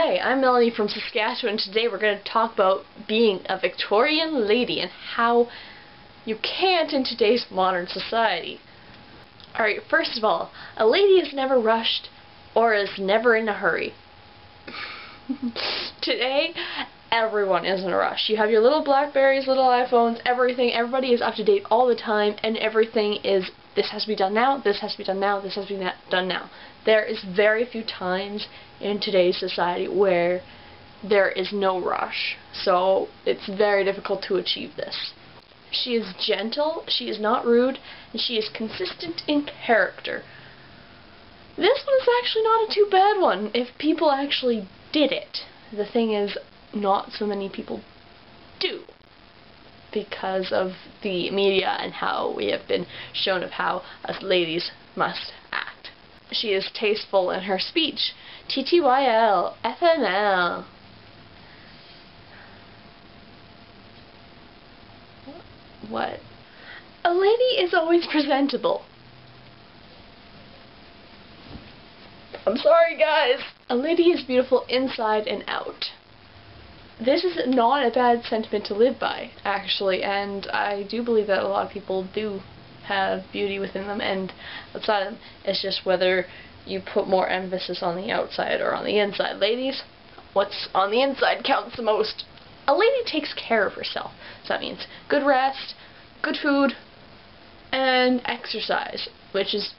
Hey, I'm Melanie from Saskatchewan. Today we're going to talk about being a Victorian lady and how you can't in today's modern society. Alright, first of all, a lady is never rushed or is never in a hurry. Today, everyone is in a rush. You have your little Blackberries, little iPhones, everything. Everybody is up to date all the time, and everything is, this has to be done now, this has to be done now, this has to be done now. There is very few times in today's society where there is no rush. So it's very difficult to achieve this. She is gentle, she is not rude, and she is consistent in character. This one is actually not a too bad one if people actually did it. The thing is, not so many people do because of the media and how we have been shown of how us ladies must act. She is tasteful in her speech. TTYL, FML. What? A lady is always presentable. I'm sorry, guys. A lady is beautiful inside and out. This is not a bad sentiment to live by, actually, and I do believe that a lot of people do have beauty within them and outside of them. It's just whether you put more emphasis on the outside or on the inside. Ladies, what's on the inside counts the most. A lady takes care of herself. So that means good rest, good food, and exercise, which is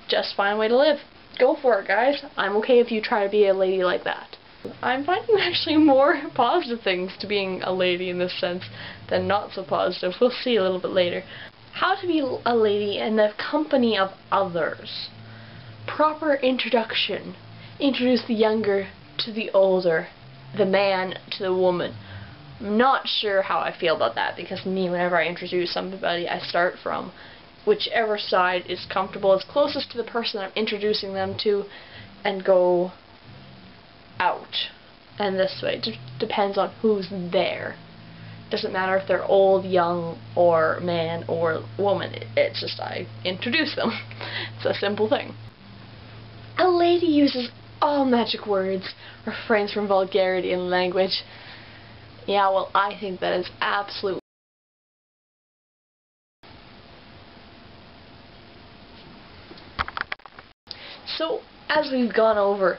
just a fine way to live. Go for it, guys. I'm okay if you try to be a lady like that. I'm finding actually more positive things to being a lady in this sense than not so positive. We'll see a little bit later. How to be a lady in the company of others. Proper introduction. Introduce the younger to the older, the man to the woman. I'm not sure how I feel about that because me, whenever I introduce somebody, I start from whichever side is comfortable, is closest to the person I'm introducing them to, and go out. And this way, it just depends on who's there. Doesn't matter if they're old, young, or man, or woman. It's just I introduce them. It's a simple thing. A lady uses all magic words, refrains from vulgarity in language. Yeah, well, I think that is absolute. So, as we've gone over,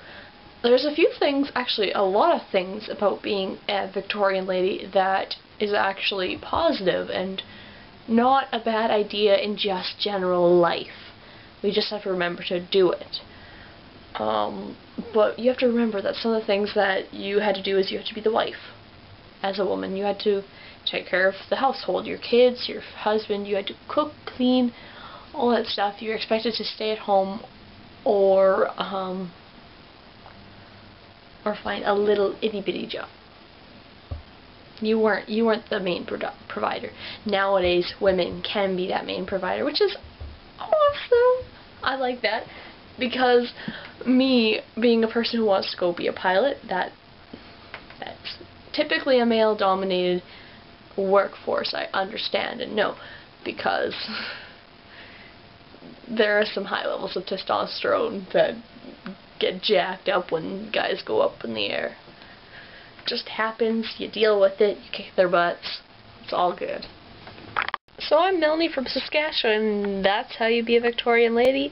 there's a few things, actually a lot of things about being a Victorian lady that is actually positive and not a bad idea in just general life. We just have to remember to do it. But you have to remember that some of the things that you had to do is you have to be the wife. As a woman, you had to take care of the household, your kids, your husband, you had to cook, clean, all that stuff. You're expected to stay at home or find a little itty-bitty job. You weren't the main provider. Nowadays, women can be that main provider, which is awesome. I like that because me being a person who wants to go be a pilot, that's typically a male-dominated workforce. I understand and know because there are some high levels of testosterone that get jacked up when guys go up in the air. It just happens, you deal with it, you kick their butts, it's all good. So I'm Melanie from Saskatchewan, and that's how you be a Victorian lady.